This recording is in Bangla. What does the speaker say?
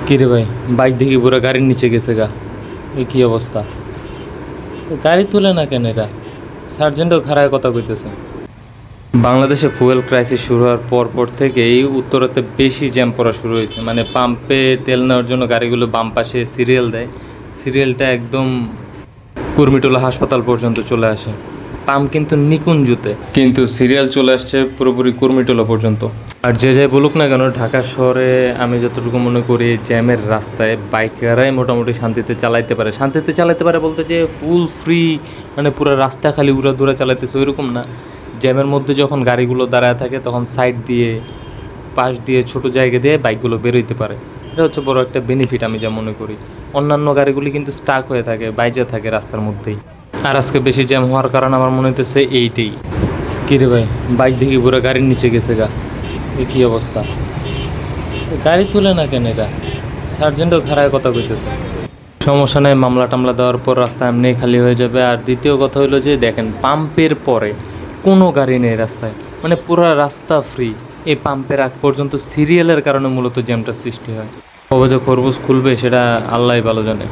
কিরে ভাই, বাইক দেখি পুরো গাড়ির নিচে গেছে গা। এই কি অবস্থা? গাড়ি তুলে না কেন এরা? সার্জেন্টও খাড়ায় কথা কইতেছে। বাংলাদেশে ফুয়েল ক্রাইসিস শুরু হওয়ার পর থেকেই উত্তরাতে বেশি জ্যাম পড়া শুরু হয়েছে। মানে পাম্পে তেল নেওয়ার জন্য গাড়িগুলো বাম পাশে সিরিয়াল দেয়। সিরিয়ালটা একদম কুর্মিটোলা হাসপাতাল পর্যন্ত চলে আসে। পাম্প কিন্তু নিকুঞ্জুতে, কিন্তু সিরিয়াল চলে আসছে পুরোপুরি কুর্মিটোলা পর্যন্ত। আর যে যাই বলুক না কেন, ঢাকা শহরে আমি যতটুকু মনে করি জ্যামের রাস্তায় বাইকাররাই মোটামুটি শান্তিতে চালাইতে পারে বলতে যে ফুল ফ্রি, মানে পুরো রাস্তা খালি উড়াধুরা চালাইতেছে ওইরকম না। জ্যামের মধ্যে যখন গাড়িগুলো দাঁড়ায় থাকে তখন সাইড দিয়ে, পাশ দিয়ে, ছোট জায়গা দিয়ে বাইকগুলো বেরোইতে পারে। এটা হচ্ছে বড় একটা বেনিফিট আমি যা মনে করি। অন্যান্য গাড়িগুলি কিন্তু স্টাক হয়ে থাকে, বাইজে থাকে রাস্তার মধ্যেই। আর আজকে বেশি জ্যাম হওয়ার কারণ আমার মনে হইতেছে এইটাই। কিরে ভাই, বাইক দেখি পুরো গাড়ির নিচে গেছে গা। এই কি অবস্থা? গাড়ি তুলে না কেন এরা? সার্জেন্টও খাড়ায় কথা কইতেছে। সমস্যা নেই, মামলা টামলা দেওয়ার পর রাস্তা এমনি খালি হয়ে যাবে। আর দ্বিতীয় কথা হলো যে দেখেন, পাম্পের পরে কোনো গাড়ি নেই রাস্তায়, মানে পুরো রাস্তা ফ্রি। এই পাম্পের আগ পর্যন্ত সিরিয়ালের কারণে মূলত জ্যামটা সৃষ্টি হয়। কবে যে খরগোশ খুলবে সেটা আল্লাহই ভালো জানে।